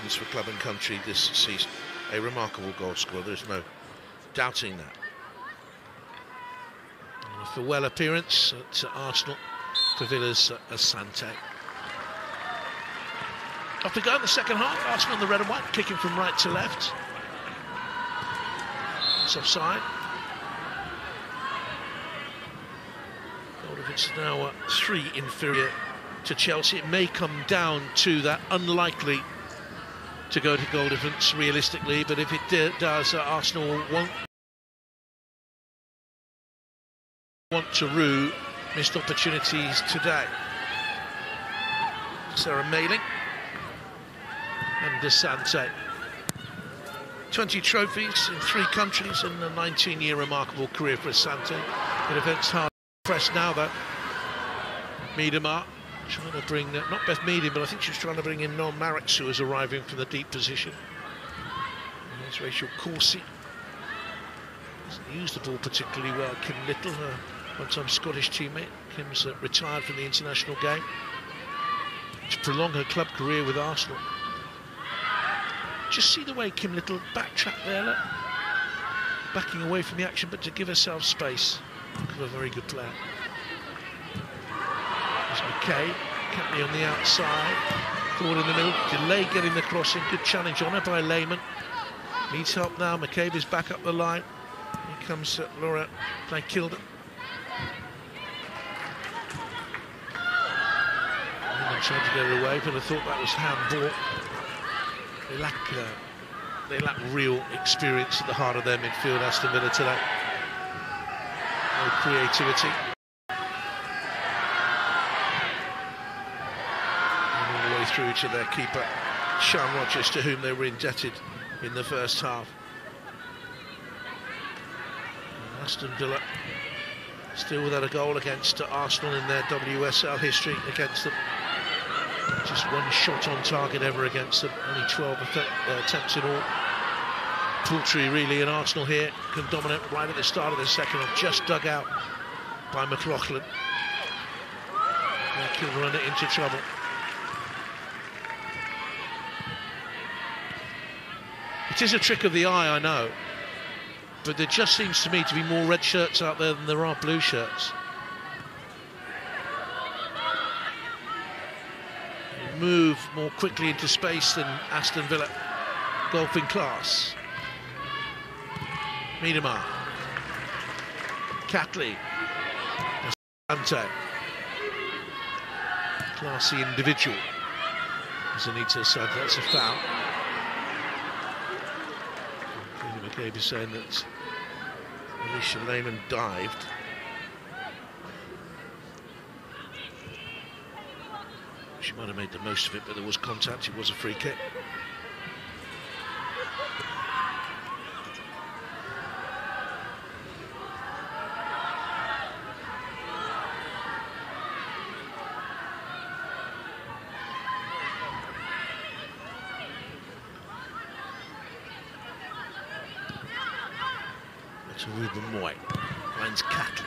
appearances for club and country this season. A remarkable goal scorer, there's no doubting that. And a farewell appearance at Arsenal for Villa's Asante. Off we go in the second half. Arsenal in the red and white, kicking from right to left. It's offside. It's now 3 inferior to Chelsea. It may come down to that, unlikely to go to goal difference realistically, but if it does, Arsenal won't want to rue missed opportunities today. Sarah Mailing and Asante. 20 trophies in 3 countries and a 19-year remarkable career for Asante. It events hard press now though. Miedema trying to bring, not Beth Meading, but I think she's trying to bring in Non Marix, who is arriving from the deep position. And there's Rachel Corsi. Doesn't use the ball particularly well. Kim Little, her one-time Scottish teammate. Kim's retired from the international game to prolong her club career with Arsenal. Just see the way Kim Little backtracked there, look. Backing away from the action, but to give herself space. A very good player. There's McKay, Catley on the outside, forward in the middle, delay getting the crossing, good challenge on her by Lehman. Needs help now, McCabe is back up the line. Here comes Laura Kilda. Trying to get it away, but I thought that was handball. They lack real experience at the heart of their midfield, Aston Villa today. No creativity. And all the way through to their keeper, Sean Rogers, to whom they were indebted in the first half. And Aston Villa still without a goal against Arsenal in their WSL history against them. Just 1 shot on target ever against them, only 12 attempts in all. Poultry really, and Arsenal here can dominate right at the start of the second half, just dug out by McLaughlin. They can run it into trouble. It is a trick of the eye, I know, but there just seems to me to be more red shirts out there than there are blue shirts. Move more quickly into space than Aston Villa. Golfing class. Miedema. Catley. Asante. Classy individual. Zanita Asante, that's a foul. McCabe is saying that Alicia Lehman dived. She might have made the most of it, but there was contact. It was a free kick. To Ruben Moy. Finds Catley.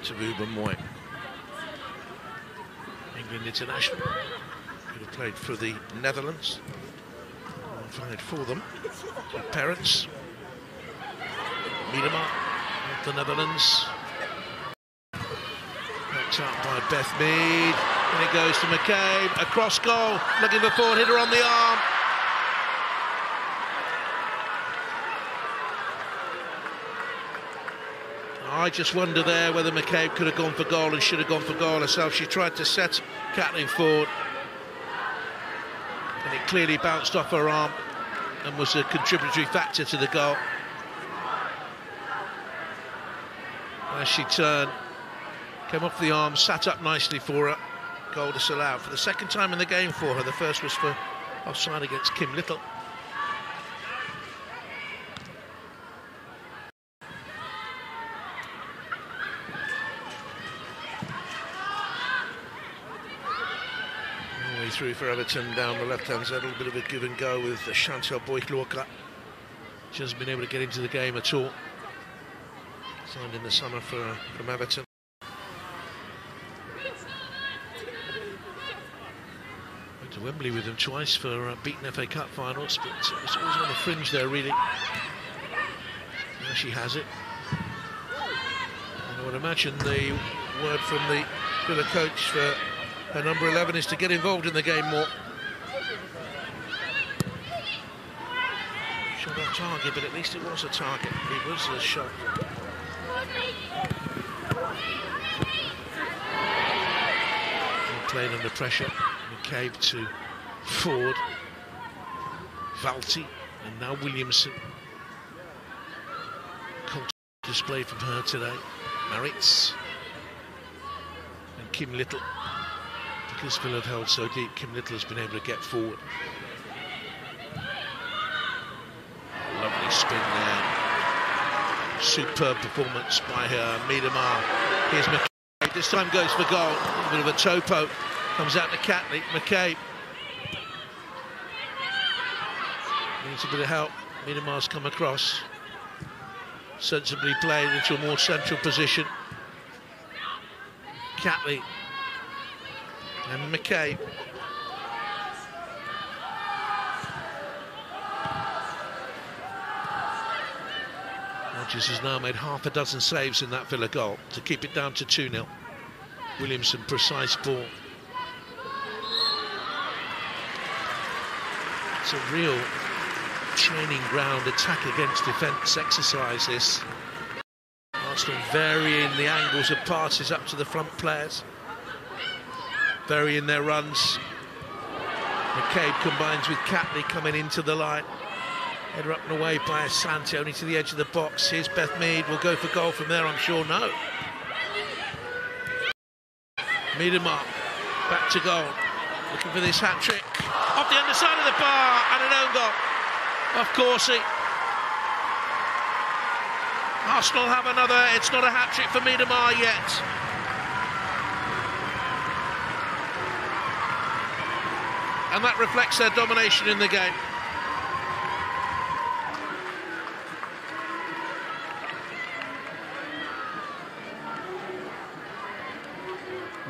To Ruben Moy. England international, could have played for the Netherlands, played for them, her parents. Miedema of the Netherlands, knocked out by Beth Mead, and it goes to McCabe, a cross goal, looking for forward, hit her on the arm. I just wonder there whether McCabe could have gone for goal and should have gone for goal herself. She tried to set Catley forward, and it clearly bounced off her arm and was a contributory factor to the goal. As she turned, came off the arm, sat up nicely for her. Goal disallowed for the second time in the game for her. The first was for offside against Kim Little. Through for Everton down the left-hand side, a little bit of a give and go with Chantal Boyk-Lorca. She hasn't been able to get into the game at all. Signed in the summer from Everton. to Wembley with them twice for beaten FA Cup finals, but it's always on the fringe there, really. Now she has it. And I would imagine the word from the Villa coach for her number 11 is to get involved in the game more. Shot on target, but at least it was a target. It was a shot. Playing under pressure. McCabe to Ford. Valti, and now Williamson. Constant display from her today. Maritz and Kim Little. Because Villa have held so deep, Kim Little has been able to get forward. Lovely spin there. Superb performance by her. Miedemar. Here's McCabe. This time goes for goal. A bit of a toe poke. Comes out to Catley. McCabe. Needs a bit of help. Miedemar's come across. Sensibly played into a more central position. Catley. And McCabe. Rodgers has now made half a dozen saves in that Villa goal to keep it down to 2-0. Williamson, precise ball. It's a real training ground attack against defence exercise, this. Arsenal varying the angles of passes up to the front players. Varying their runs. McCabe combines with Catley coming into the line. Header up and away by Asante, only to the edge of the box. Here's Beth Mead, will go for goal from there, I'm sure. No. Miedemar, back to goal. Looking for this hat-trick. Off the underside of the bar, and an own goal. Of course, Arsenal have another. It's not a hat-trick for Miedemar yet. And that reflects their domination in the game.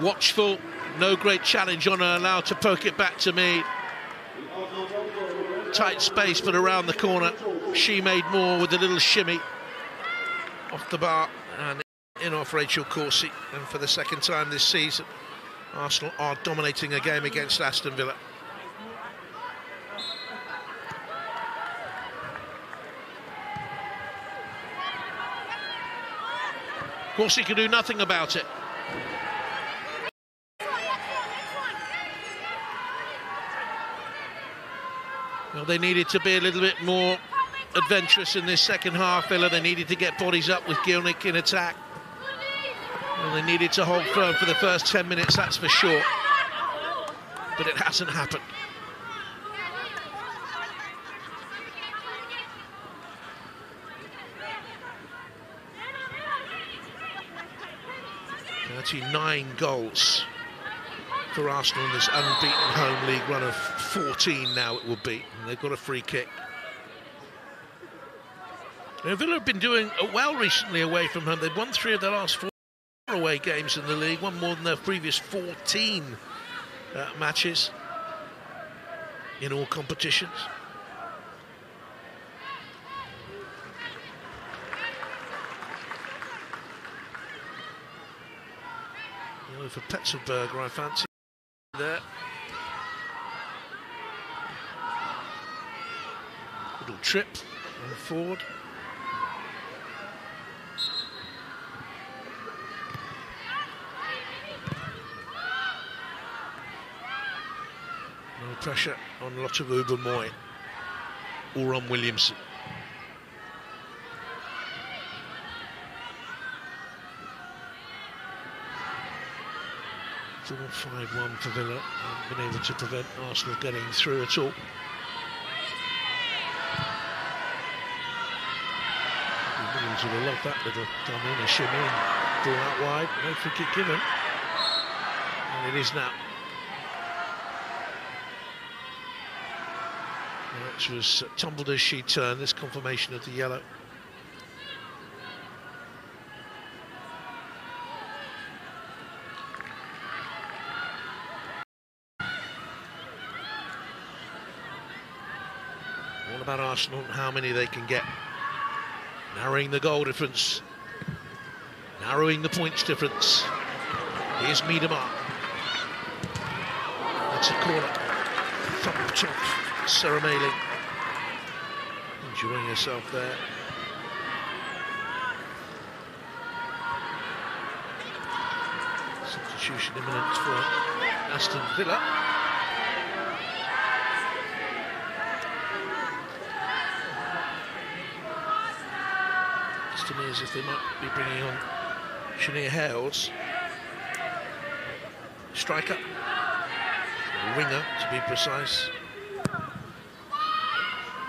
Watchful, no great challenge on her, allowed to poke it back to Mead. Tight space, but around the corner. She made more with a little shimmy off the bar and in off Rachel Corsie. And for the second time this season, Arsenal are dominating a game against Aston Villa. Corsie can do nothing about it. Well, they needed to be a little bit more adventurous in this second half, Villa. They needed to get bodies up with Gielnik in attack. Well, they needed to hold firm for the first 10 minutes, that's for sure. But it hasn't happened. Actually 9 goals for Arsenal in this unbeaten home league run of 14 now it will be. And they've got a free kick. Now, Villa have been doing well recently away from home. They've won 3 of their last 4 away games in the league, one more than their previous 14 matches in all competitions. For Petzelberger, I fancy there. Little trip and forward. No pressure on Lotte Ruber-Moy or on Williamson. 4-5-1 for Villa, and been able to prevent Arsenal getting through at all. Williams would have loved that little dummy and a shimmy and ball out wide. No free kick given, and it is now. Which was tumbled as she turned. This confirmation of the yellow. All about Arsenal and how many they can get. Narrowing the goal difference. Narrowing the points difference. Here's Miedema. That's a corner. Thumped off Sarah Mayling. Enjoying herself there. Substitution imminent for Aston Villa. It's to me as if they might be bringing on Shania Hales. Striker. Or winger, to be precise.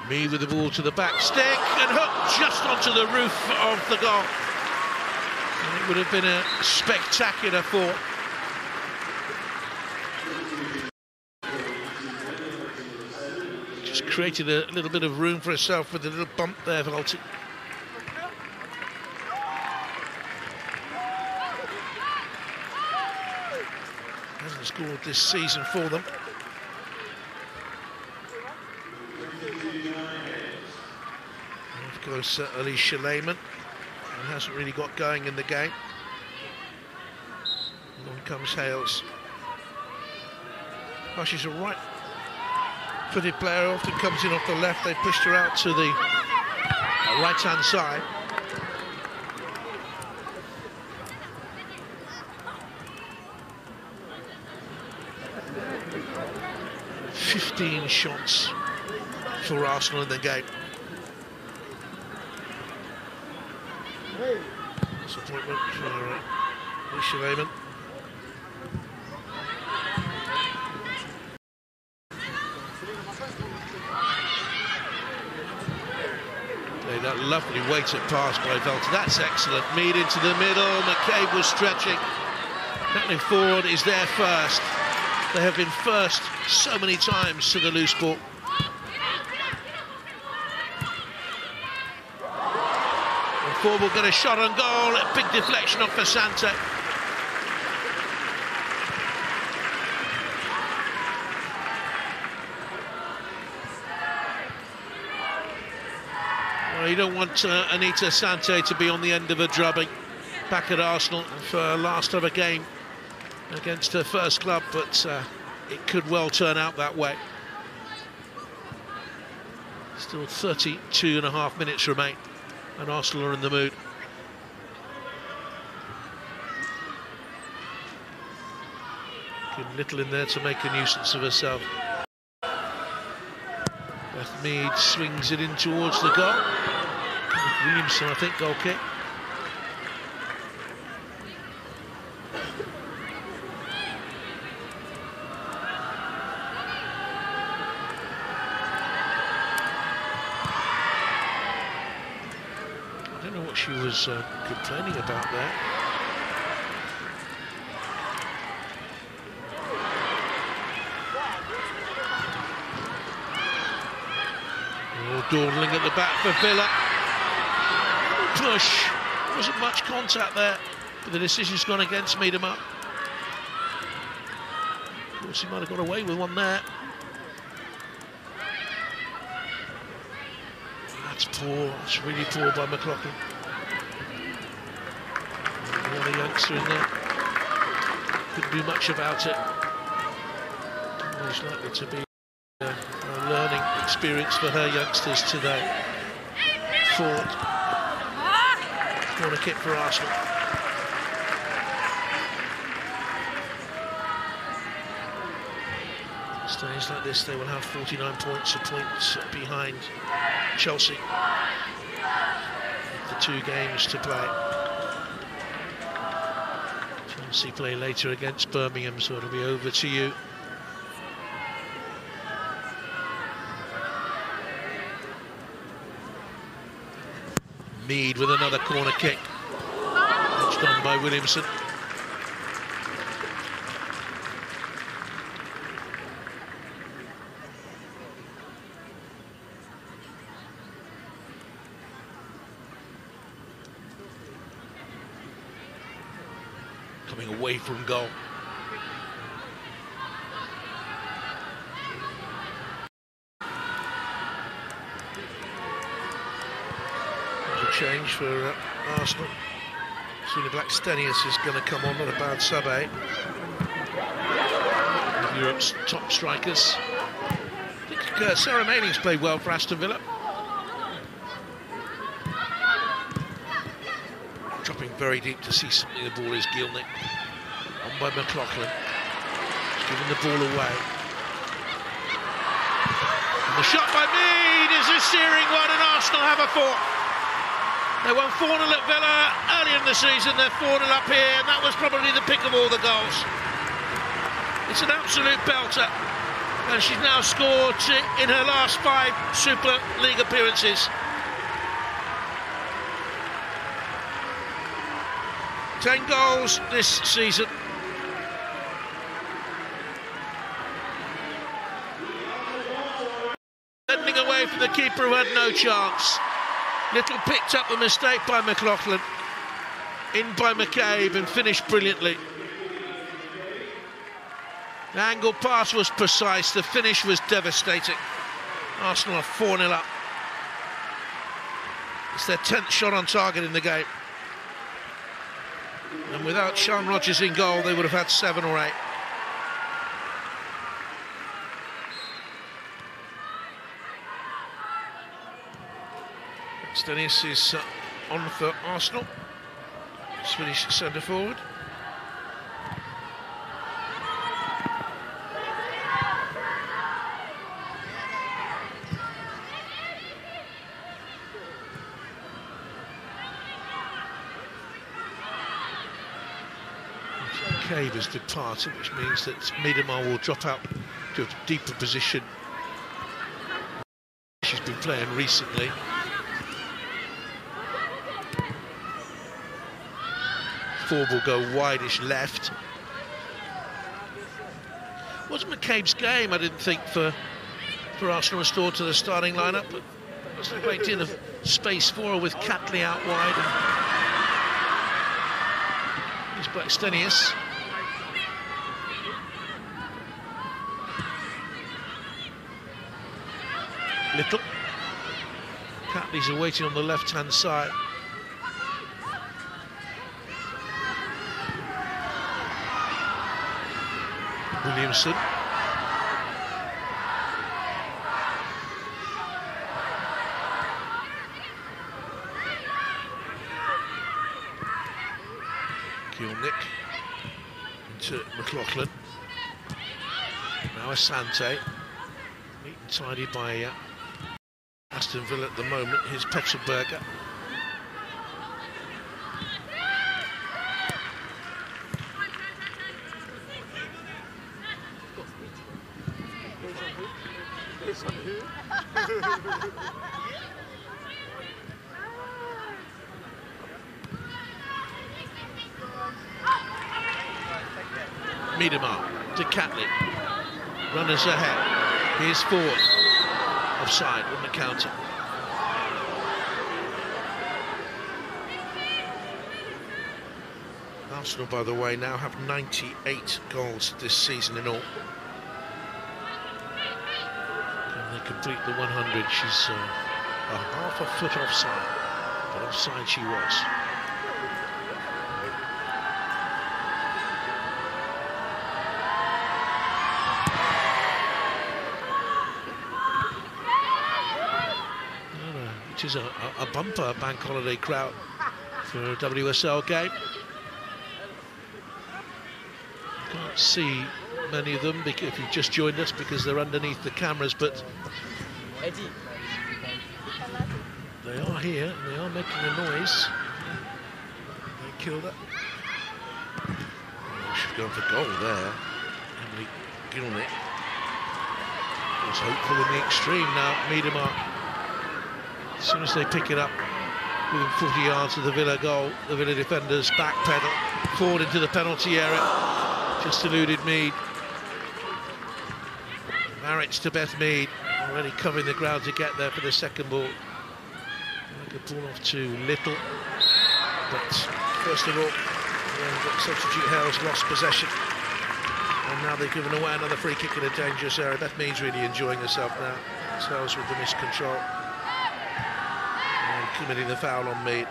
Me with the ball to the back stick and hooked just onto the roof of the goal. And it would have been a spectacular fall. Just created a little bit of room for herself with a little bump there, Volti. Hasn't scored this season for them. Of course, Alicia Lehman, who hasn't really got going in the game. And on comes Hales. Oh, she's a right-footed player, often comes in off the left. They pushed her out to the right-hand side. "15 shots for Arsenal in the game. Disappointment for Alicia Lehman. Played that lovely weighted pass by Velta. That's excellent. Mead into the middle. McCabe was stretching. Tackling forward is there first. They have been first so many times to the loose ball. And Ford will get a shot on goal. A big deflection off Asante. Well, you don't want Anita Asante to be on the end of a drubbing back at Arsenal for last ever game against her first club, but it could well turn out that way. Still 32.5 minutes remain, and Arsenal are in the mood. Kim Little in there to make a nuisance of herself. Beth Mead swings it in towards the goal. Williamson, I think, goal kick. She was complaining about that. Oh, dawdling at the back for Villa. Push. Wasn't much contact there, but the decision's gone against Miedema. Of course, he might have got away with one there. That's poor. It's really poor by McLaughlin. Another youngster in there. Couldn't do much about it. Always likely to be a learning experience for her youngsters today. Ford. Corner kick for Arsenal. Stays like this, they will have 49 points, a point behind Chelsea. The 2 games to play. Chelsea play later against Birmingham, so it'll be over to you. Mead with another corner kick. Touched on by Williamson. Coming away from goal. A change for Arsenal. Suna Blackstenius is going to come on, not a bad sub, eh? One of Europe's top strikers. I think Sarah Mailing's played well for Aston Villa. Dropping very deep to see something. The ball is Gilnick. On by McLaughlin. Giving the ball away. And the shot by Mead is a searing one, and Arsenal have a fourth. They won 4-0 at Villa earlier in the season. They're 4-0 up here, and that was probably the pick of all the goals. It's an absolute belter, and she's now scored in her last 5 Super League appearances. 10 goals this season. Ending away from the keeper who had no chance. Little picked up the mistake by McLaughlin. In by McCabe and finished brilliantly. The angle pass was precise, the finish was devastating. Arsenal are 4-0 up. It's their 10th shot on target in the game. And without Sean Rodgers in goal, they would have had 7 or 8. Stenius is on for Arsenal. Swedish centre forward. Cave has departed, which means that Miedemar will drop out to a deeper position. She's been playing recently. Ford will go wideish left. Wasn't McCabe's game, I didn't think, for Arsenal restored to the starting lineup, but there wasn't a great deal of space for her with Catley out wide. And here's Blackstenius. Little. Catley's awaiting on the left-hand side. Williamson. Gilnick into McLaughlin. Now Asante. Neat and tidy by Aston Villa at the moment. Here's Petzelberger. Miedemar to Catley. Runners ahead. Here's Ford. Offside on the counter. Arsenal, by the way, now have 98 goals this season in all. Can they complete the 100? She's a half a foot offside, but offside she was. Which is a bumper bank holiday crowd for a WSL game. Can't see many of them if you've just joined us because they're underneath the cameras, but they are here and they are making a noise. They killed it. She's going for goal there. Emily Gilnick was hopeful in the extreme. Now Miedemar. As soon as they pick it up within 40 yards of the Villa goal, the Villa defenders backpedal forward into the penalty area. Just eluded Mead. Marriage to Beth Mead, already covering the ground to get there for the second ball. Like a ball off to Little. But first of all, substitute Hales lost possession. And now they've given away another free kick in a dangerous area. Beth Mead's really enjoying herself now. Hales with the miscontrol. committing the foul on Mead.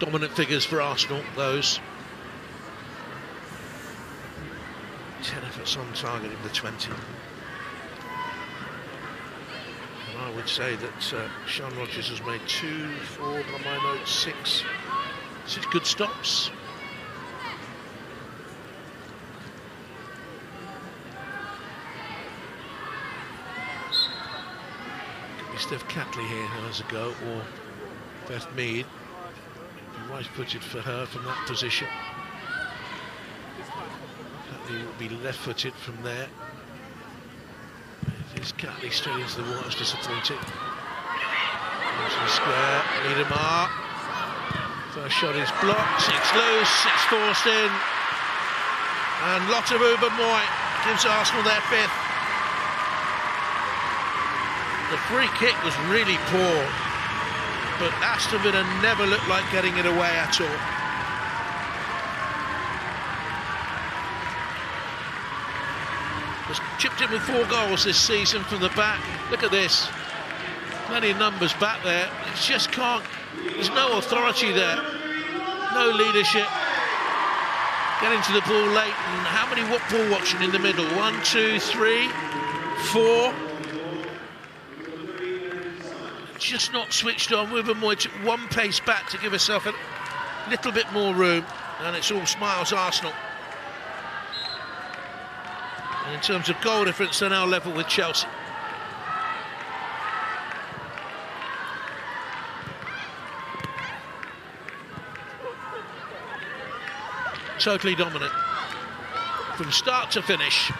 Dominant figures for Arsenal, those. 10 efforts on target in the 20. And I would say that Sean Rogers has made 2, 4, by my notes, 6 good stops. Could be Steph Catley here who has a go, or Beth Mead. Right-footed for her from that position. Catley will be left-footed from there. It is Catley straight into the water, disappointing. Into the square, Miedemar. First shot is blocked, it's loose, it's forced in. And Lotte Rubenmoy gives Arsenal their 5th. The free kick was really poor, but Aston Villa never looked like getting it away at all. Has chipped in with 4 goals this season from the back. Look at this. Plenty of numbers back there. It just can't. There's no authority there. No leadership. Getting to the ball late. And how many ball watching in the middle? 1, 2, 3, 4. Just not switched on. Rubenmoy took 1 pace back to give herself a little bit more room, and it's all smiles Arsenal. And in terms of goal difference, they're now level with Chelsea. Totally dominant from start to finish.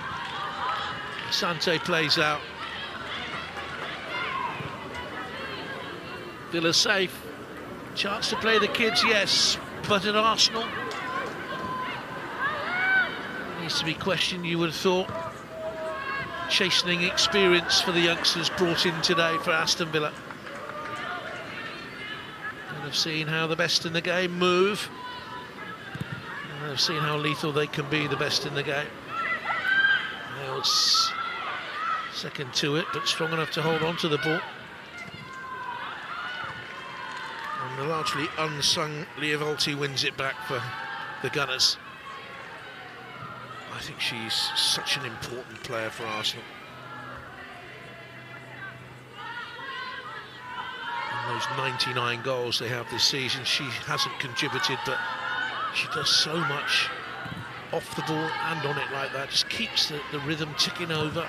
Sante plays out. Villa safe. Chance to play the kids, yes, but at Arsenal needs to be questioned, you would have thought. Chastening experience for the youngsters brought in today for Aston Villa. And have seen how the best in the game move. And have seen how lethal they can be, the best in the game. Hales second to it, but strong enough to hold on to the ball. And the largely unsung Leah Volti wins it back for the Gunners. I think she's such an important player for Arsenal. And those 99 goals they have this season, she hasn't contributed, but she does so much off the ball and on it like that. Just keeps the rhythm ticking over.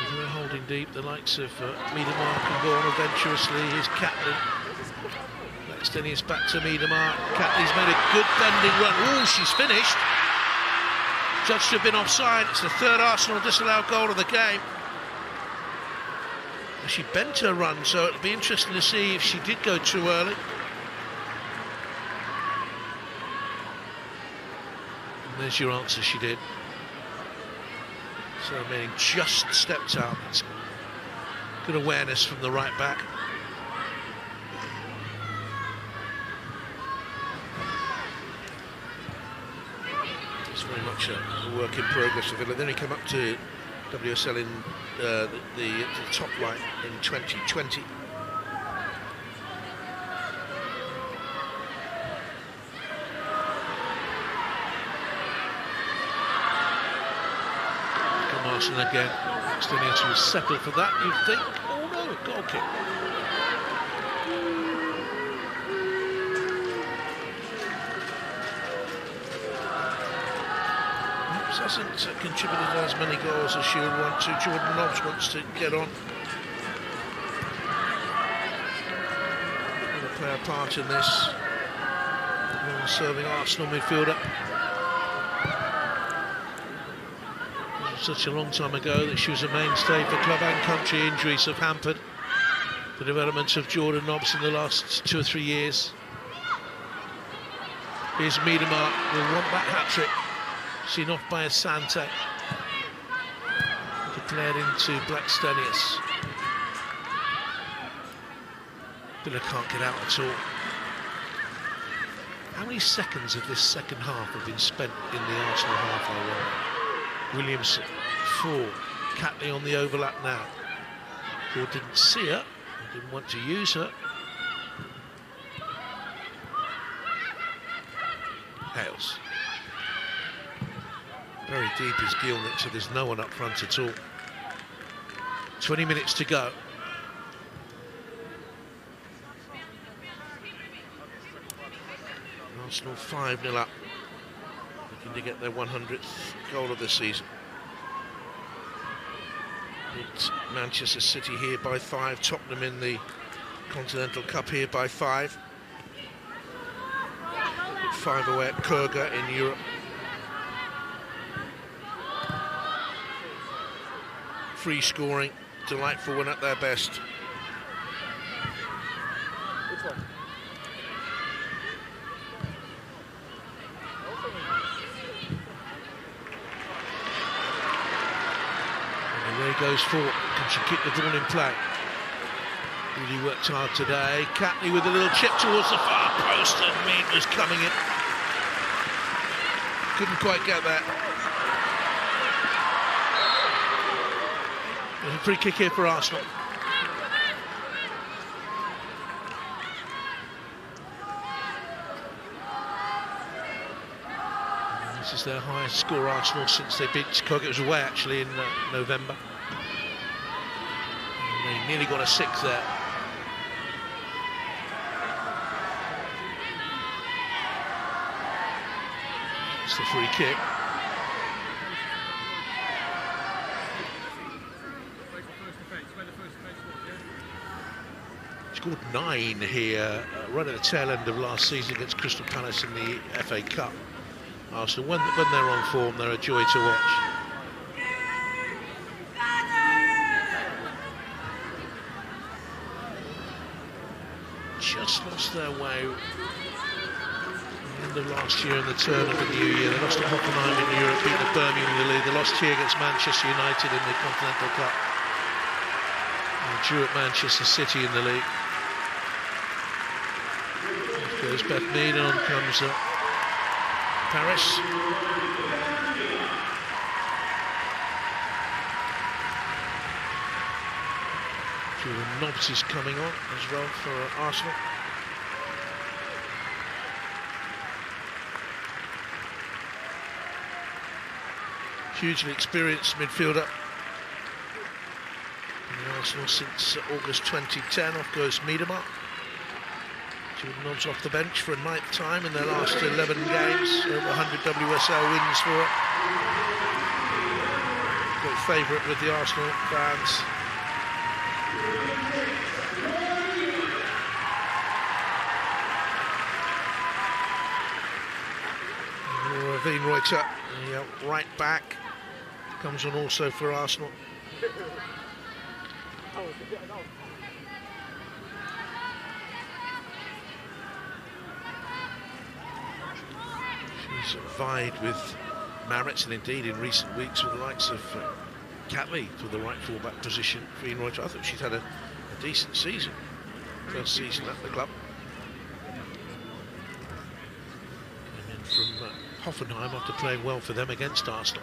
With her holding deep, the likes of Miedemar can go on adventurously. Here's Catley. Extending it back to Miedemar. Catley's made a good bending run. Oh, she's finished. Judged to have been offside. It's the 3rd Arsenal disallowed goal of the game. She bent her run, so it'll be interesting to see if she did go too early. And there's your answer, she did. So meaning just stepped out. It's good awareness from the right back. It's very much a work in progress for Villa. Then he came up to WSL in the top line in 2020. Arsenal again. Stenius was settled for that, you'd think. Oh no, goal kick. Hasn't contributed as many goals as she would want to. Jordan Nobbs wants to get on. Going to play a part in this. Serving Arsenal midfielder. Such a long time ago that she was a mainstay for club and country. Injuries have hampered the development of Jordan Nobbs in the last 2 or 3 years. Here's Miedemar will want that hat-trick. Seen off by Asante. Declared into Blackstenius. Villa can't get out at all. How many seconds of this second half have been spent in the Arsenal halfway line? Williamson, 4. Catley on the overlap now. Ford didn't see her, didn't want to use her. Hales. Very deep is Gilnick, so there's no one up front at all. 20 minutes to go. Arsenal 5-0 up, looking to get their 100th goal of the season. It's Manchester City here by 5, Tottenham in the Continental Cup here by 5. 5 away at Kurga in Europe. Free scoring, delightful when at their best. Goes for, can she keep the ball in play? Really worked hard today. Catley with a little chip towards the far post, and Mead was coming in. Couldn't quite get that. There's a free kick here for Arsenal. This is their highest score, Arsenal, since they beat Chicago. It was away actually in November. They nearly got a 6 there. It's the free kick. Scored 9 here, right at the tail end of last season against Crystal Palace in the FA Cup. Arsenal, when they're on form, they're a joy to watch. Just lost their way at the end of last year and the turn of the new year. They lost to Hoffenheim in Europe, beat the Birmingham in the league. They lost here against Manchester United in the Continental Cup. And drew at Manchester City in the league. There goes Beth Mead, and on comes Paris. Julian Nobbs is coming on as well for Arsenal. Hugely experienced midfielder in Arsenal since August 2010. Off goes Miedema. Julian Nobbs off the bench for a 9th time in their last 11 games. Over 100 WSL wins for her. Great favourite with the Arsenal fans. Reuter, the right back, comes on also for Arsenal. She's vied with Maritz, and indeed in recent weeks with the likes of Catley for the right full-back position for Ian Reuter. I thought she'd had a decent season, first season at the club. Came in from Hoffenheim after playing well for them against Arsenal.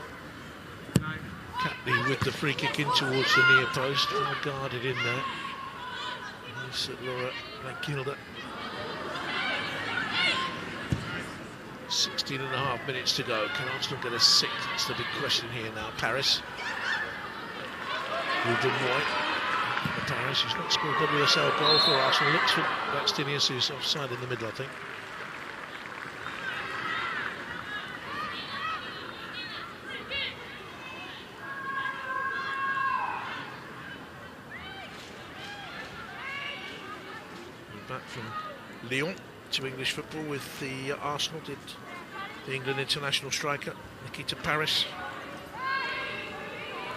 Catley with the free kick in towards the near post, well guarded in there. There's Laura Gilda. 16.5 minutes to go. Can Arsenal get a 6th? That's the big question here now. Paris. Ruben White. Paris, who's not scored a WSL goal for Arsenal. Looks for Baxtinius, who's offside in the middle, I think. Back from Lyon to English football with the Arsenal, did the England international striker Nikita Paris.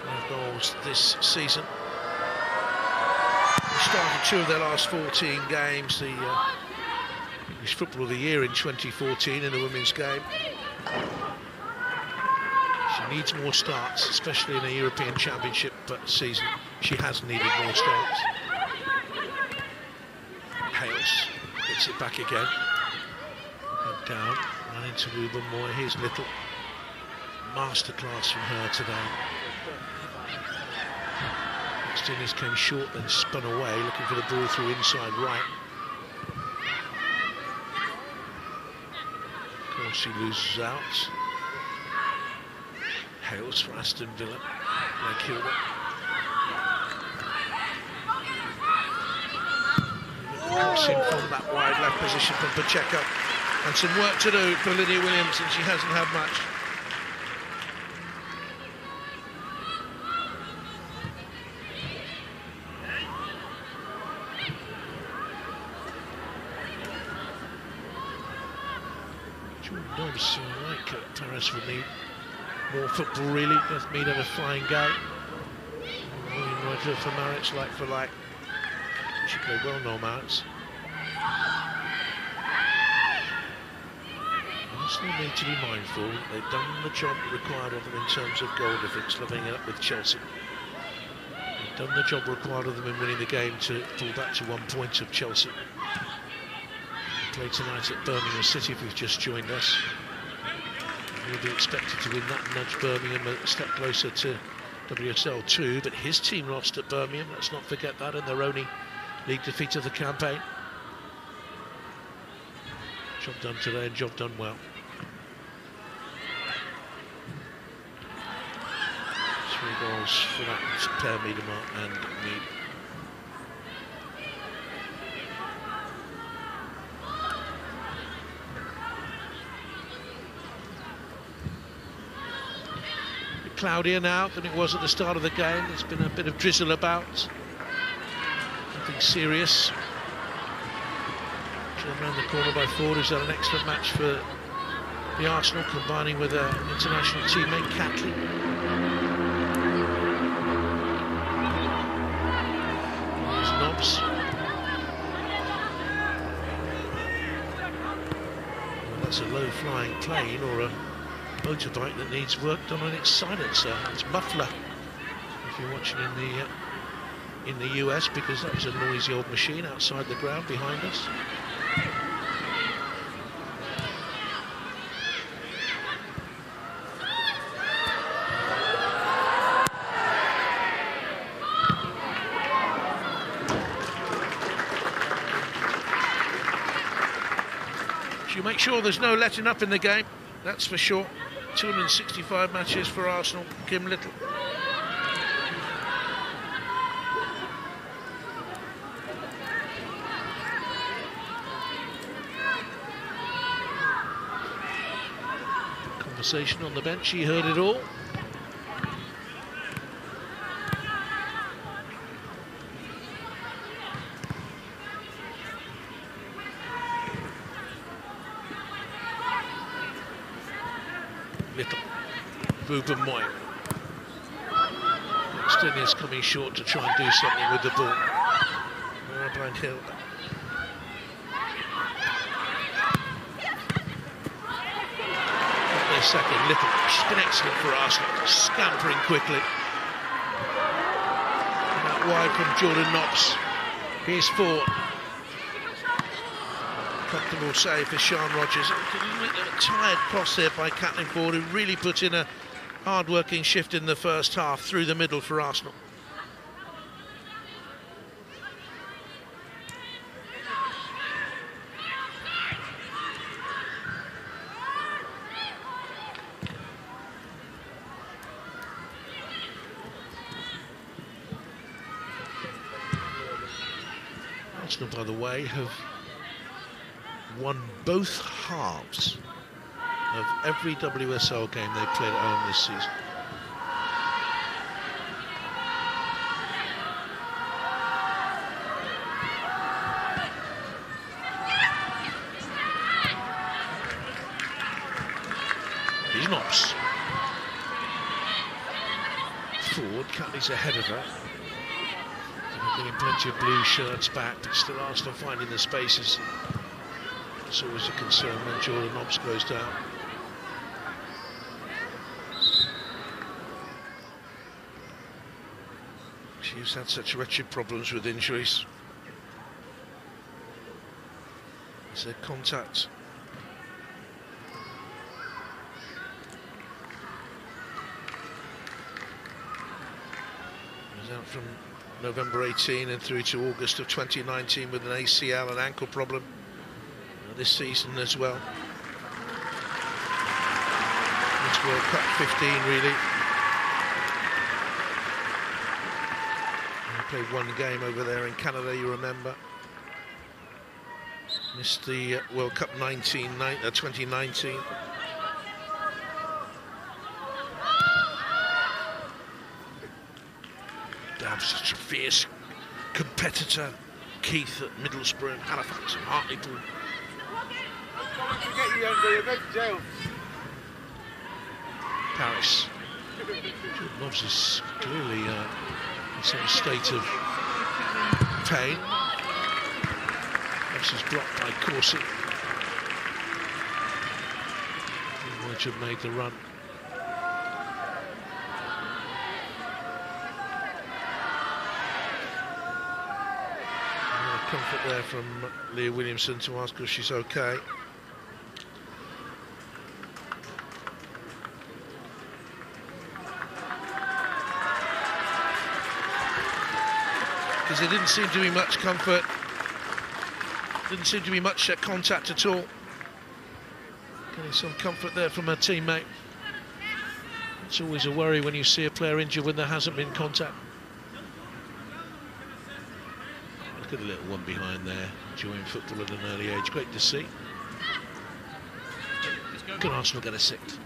5 goals this season. They started 2 of their last 14 games, the English Football of the Year in 2014 in the women's game. She needs more starts, especially in a European Championship season. She has needed more starts. Hales gets it back again. Head down, run into Ruben Moy. Here's Little. Masterclass from her today. Stinius came short, then spun away, looking for the ball through inside right. Of course, she loses out. Hales for Aston Villa. Leg Hilda. Crossing from that wide left position from Pacheco. And some work to do for Lydia Williams, and she hasn't had much. Nobbs, like Paris would need more football, really. Does mean have a flying game. Roger for Maritz, like for like. She played well, Noel Maritz. Arsenal need to be mindful. They've done the job required of them in terms of goal difference, living it up with Chelsea. They've done the job required of them in winning the game to pull back to 1 point of Chelsea. Play tonight at Birmingham City if you've just joined us. We'll be expected to win that and nudge Birmingham a step closer to WSL 2, but his team lost at Birmingham, let's not forget that, in their only league defeat of the campaign. Job done today and job done well. 3 goals for that pair, Miedema and Mead. Cloudier now than it was at the start of the game. There's been a bit of drizzle about. Nothing serious. Turned around the corner by Ford, who's had an excellent match for the Arsenal, combining with her international teammate Catley. There's Nobbs. Well, that's a low-flying plane or a motorbike that needs work done on its silencer. It's muffler, if you're watching in the US, because that was a noisy old machine outside the ground behind us. You make sure there's no letting up in the game, that's for sure. 265 matches for Arsenal, Kim Little. Conversation on the bench, he heard it all. Little. Ruben Moy. Stinius coming short to try and do something with the ball. Blind Hill. Their second, Little. She's been excellent for Arsenal. Scampering quickly. And that wide from Jordan Knox. Here's Ford. Comfortable save for Sean Rogers. A tired cross there by Kathleen Ford, who really put in a hard-working shift in the first half through the middle for Arsenal. Arsenal, by the way, have won both halves of every WSL game they played at home this season. He's Knox. Ford, Catley's ahead of her. Getting plenty of blue shirts back, but still Arsenal finding the spaces. It's always a concern when Jordan Knox goes down. She's had such wretched problems with injuries. Is there contact He's out from November 18 and through to August of 2019 with an ACL and ankle problem. This season as well. It's World Cup 15 really. He played one game over there in Canada, you remember. Missed the World Cup 2019. Dav's such a fierce competitor. Keith at Middlesbrough and Halifax and Hartlepool. Paris. Jordan Nobbs is clearly in some state of pain. Nobbs is blocked by Corsi. Which have made the run. Comfort there from Leah Williamson to ask if she's okay. Because there didn't seem to be much comfort, didn't seem to be much contact at all. Getting some comfort there from her teammate. It's always a worry when you see a player injured when there hasn't been contact. Look at the little one behind there, enjoying football at an early age. Great to see. Can Arsenal get a sixth?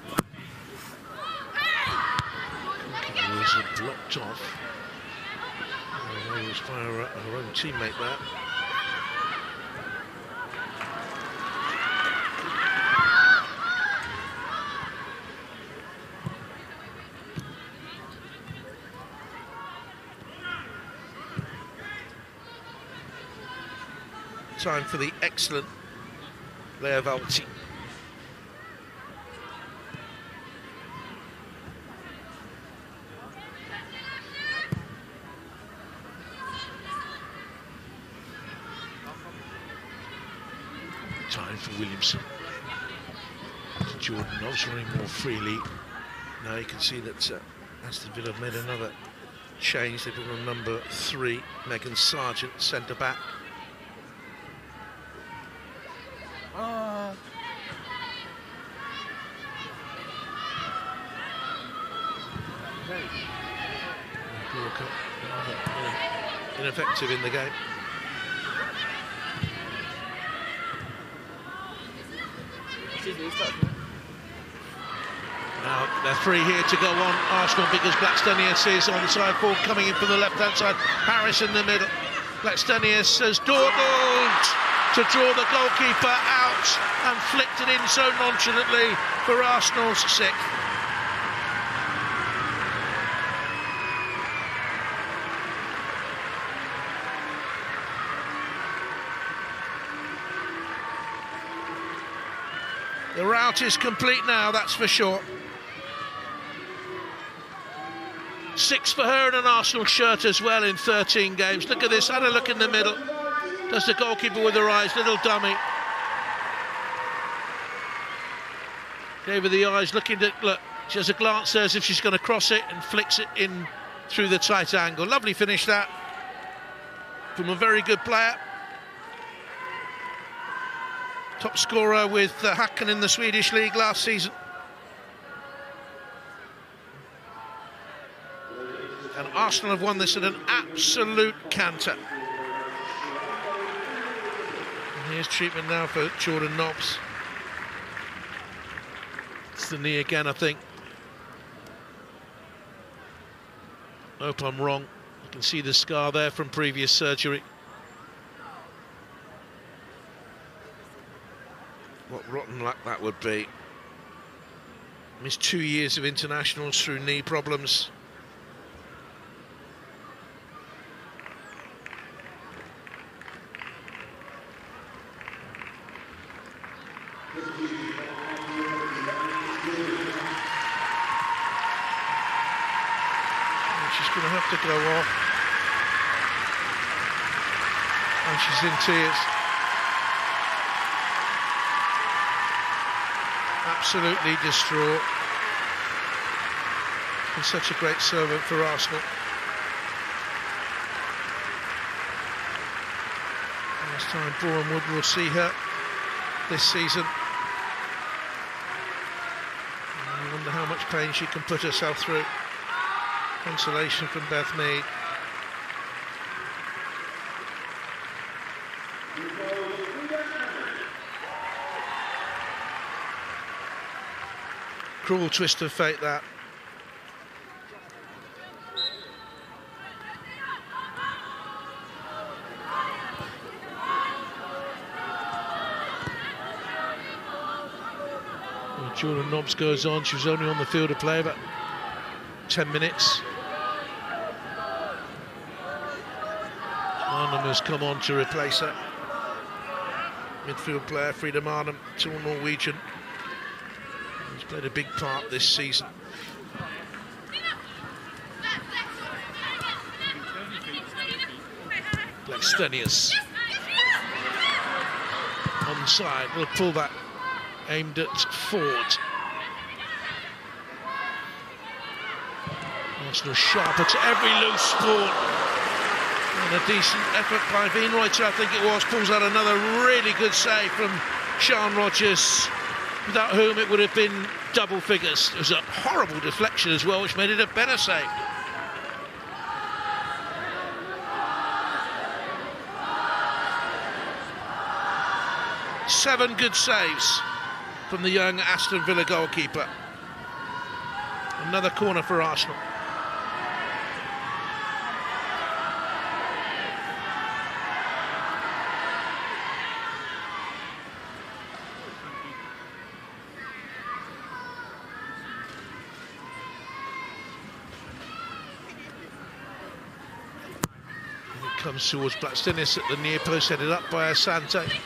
Was blocked off. It was by her own teammate there. Time for the excellent L.F.C. Time for Williamson. Jordan Nobbs running more freely. Now you can see that Aston Villa have made another change. They put on number 3, Megan Sargent, centre back. Ineffective in the game. Now they're free here to go on Arsenal because Blackstenius is on the side forward, coming in from the left-hand side. Harris in the middle. Blackstenius has dawdled to draw the goalkeeper out and flicked it in so nonchalantly for Arsenal's 6th. The rout is complete now, that's for sure. 6 for her in an Arsenal shirt as well in 13 games. Look at this, had a look in the middle. Does the goalkeeper with her eyes, little dummy. Gave her the eyes, looking at, look, she has a glance there as if she's going to cross it and flicks it in through the tight angle. Lovely finish that from a very good player. Top scorer with Häcken in the Swedish league last season. And Arsenal have won this at an absolute canter. And here's treatment now for Jordan Nobbs. It's the knee again, I think. Hope I'm wrong. You can see the scar there from previous surgery. What rotten luck that would be. Missed 2 years of internationals through knee problems. And she's going to have to go off. And she's in tears. Absolutely distraught. And such a great servant for Arsenal. time Boreham Wood will see her this season. I wonder how much pain she can put herself through. Consolation from Beth Mead. Cruel twist of fate, that. Well, Jordan Nobbs goes on. She was only on the field to play about 10 minutes. Arnhem has come on to replace her. Midfield player Frida Arnhem, tall Norwegian. He's played a big part this season. Blackstenius onside, will pull back aimed at Ford. Arsenal sharp at every loose ball. And a decent effort by Wienreuter, I think it was, pulls out another really good save from Sian Rogers, without whom it would have been double figures. It was a horrible deflection as well, which made it a better save. Seven good saves from the young Aston Villa goalkeeper. Another corner for Arsenal. Comes towards Blackstenius at the near post, headed up by Asante.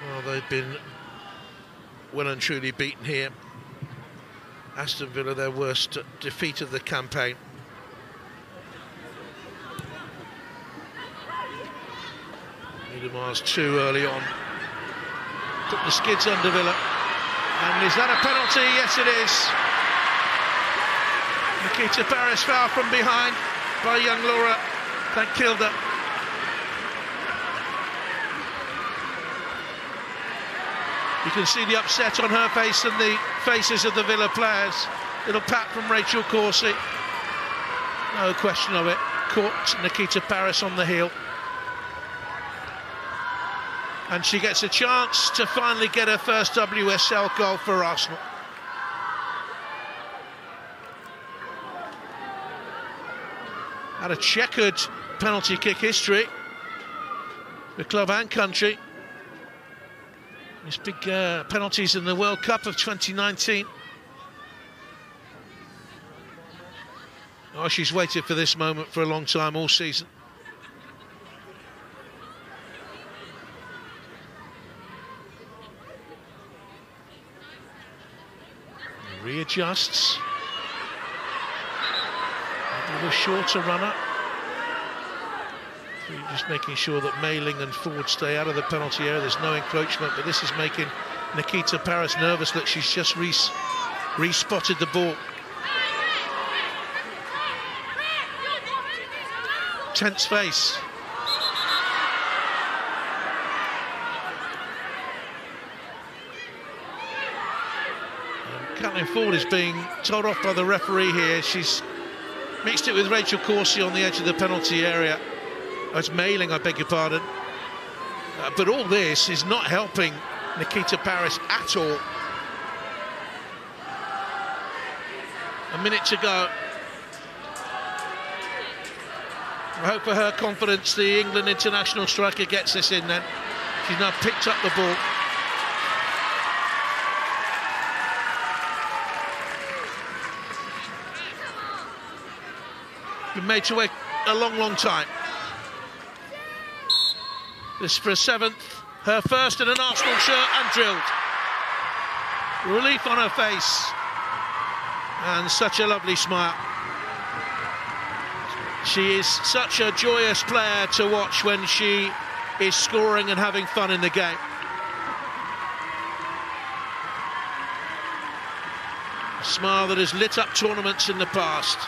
Well, they've been well and truly beaten here. Aston Villa, their worst defeat of the campaign. Miedema's too early on. Took the skids under Villa. And is that a penalty? Yes, it is. Nikita Paris foul from behind by young Laura. That killed her. You can see the upset on her face and the faces of the Villa players. Little pat from Rachel Corsie. No question of it. Caught Nikita Paris on the heel. And she gets a chance to finally get her first WSL goal for Arsenal. Had a checkered penalty kick history, the club and country. These big penalties in the World Cup of 2019. Oh, she's waited for this moment for a long time, all season. Readjusts. A shorter runner. Just making sure that Mailing and Ford stay out of the penalty area. There's no encroachment, but this is making Nikita Paris nervous that she's just re-spotted the ball. Tense face. Kathleen Ford is being told off by the referee here. She's mixed it with Rachel Corsie on the edge of the penalty area. Oh, it's Mailing, I beg your pardon. But all this is not helping Nikita Paris at all. A minute to go. I hope for her confidence the England international striker gets this in then. She's now picked up the ball. Been made to wait a long, long time. This for a seventh, her first in an Arsenal shirt and drilled. Relief on her face. And such a lovely smile. She is such a joyous player to watch when she is scoring and having fun in the game. smile that has lit up tournaments in the past.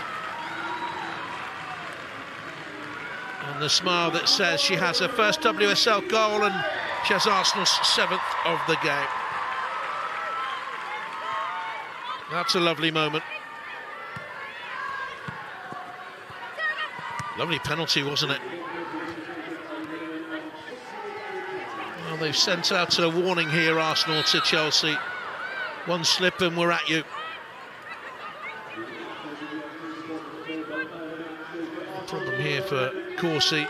And the smile that says she has her first WSL goal and she has Arsenal's 7th of the game. That's a lovely moment. Lovely penalty, wasn't it? Well, they've sent out a warning here, Arsenal, to Chelsea. One slip and we're at you. Problem here for Corsi.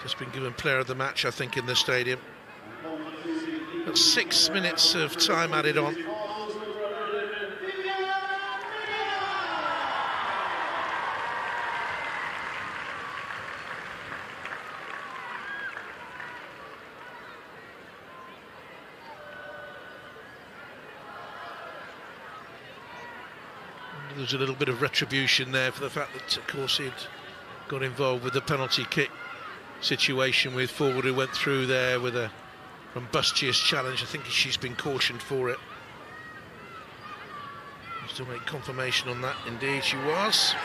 Just been given player of the match, I think, in the stadium. Got 6 minutes of time added on. There's a little bit of retribution there for the fact that, of course, he'd got involved with the penalty kick situation with forward who went through there with a rumbustious challenge. I think she's been cautioned for it. Still make confirmation on that. Indeed, she was.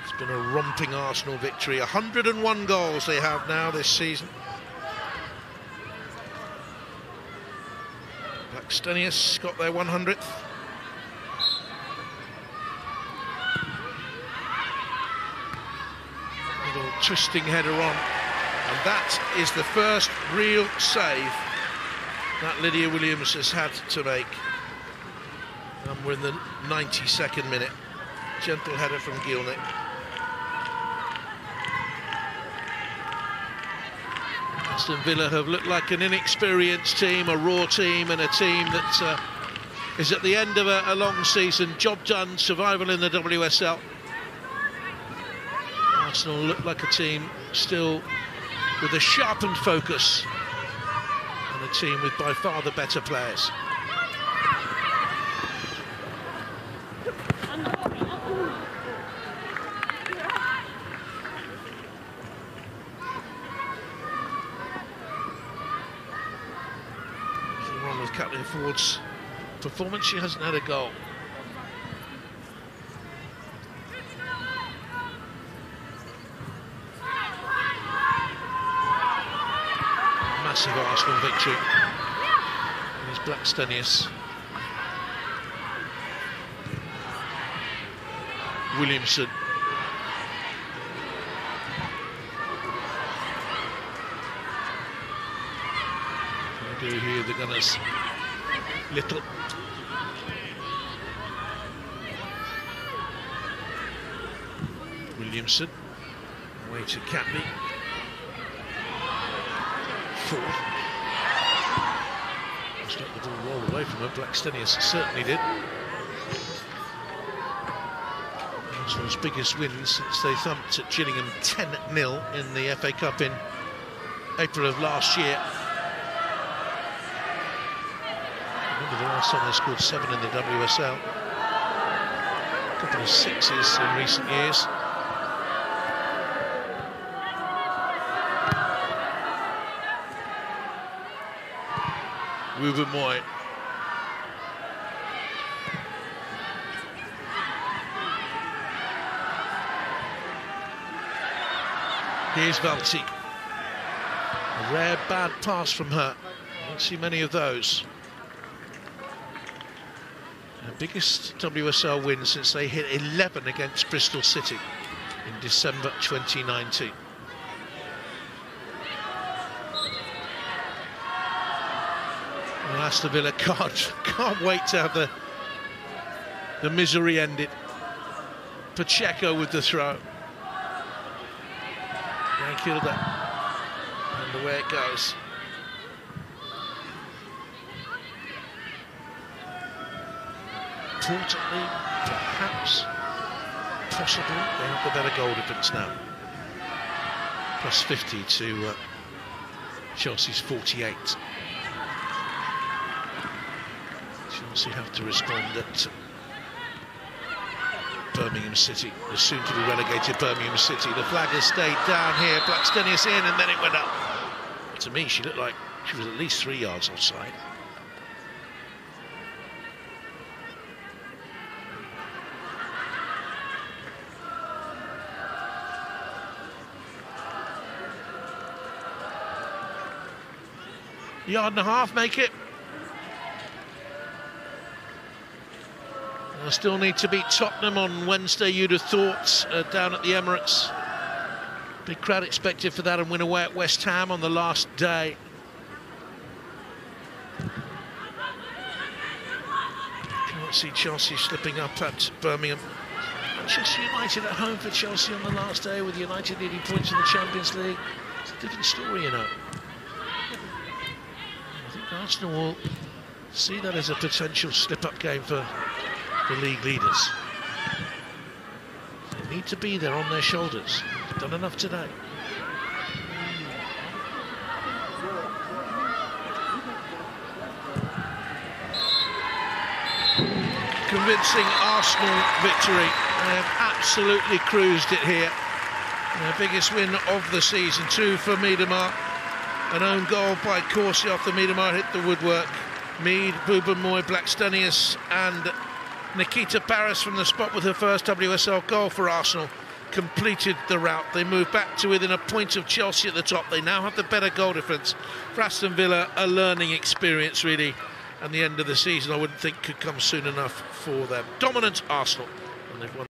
It's been a romping Arsenal victory. 101 goals they have now this season. Blackstenius got their 100th. Little twisting header on, and that is the first real save that Lydia Williams has had to make. And we're in the 92nd minute. Gentle header from Gielnik. Aston Villa have looked like an inexperienced team, a raw team, and a team that is at the end of a long season. Job done, survival in the WSL. Arsenal look like a team still with a sharpened focus, and a team with by far the better players. Kathleen Ford's performance, she hasn't had a goal. Massive Arsenal victory. There's Blackstenius. Williamson. They do here, the Gunners. Little. Williamson. Away to Catley. Ford. Just let the ball roll away from her. Blackstenius certainly did. Arsenal's biggest win since they thumped at Gillingham 10-0 in the FA Cup in April of last year. The last time they scored 7 in the WSL. A couple of 6s in recent years. Ruben Moy. Here's Valti. A rare bad pass from her. I don't see many of those. Biggest WSL win since they hit 11 against Bristol City in December 2019. Well, Aston Villa can't wait to have the misery ended. Pacheco with the throw. They killed it. And away it goes. Importantly, perhaps, possibly, they have the better goal difference now. Plus 50 to Chelsea's 48. Chelsea have to respond at Birmingham City, the soon-to-be relegated Birmingham City. The flag has stayed down here, Blackstenius in, and then it went up. To me, she looked like she was at least 3 yards offside. Yard and a half, make it. I still need to beat Tottenham on Wednesday, you'd have thought, down at the Emirates. Big crowd expected for that, and win away at West Ham on the last day. Can't see Chelsea slipping up at Birmingham. Manchester United at home for Chelsea on the last day, with United needing points in the Champions League. It's a different story, you know. I think Arsenal will see that as a potential slip-up game for the league leaders. They need to be there on their shoulders. They've done enough today. Convincing Arsenal victory. They have absolutely cruised it here. Their biggest win of the season. 2 for Miedemar. An own goal by Corsi after Miedemar hit the woodwork. Mead, Bubenmoy, Blackstenius and Nikita Paris from the spot with her first WSL goal for Arsenal completed the rout. They move back to within a point of Chelsea at the top. They now have the better goal difference. For Aston Villa, a learning experience really, and the end of the season I wouldn't think could come soon enough for them. Dominant Arsenal, and they've won.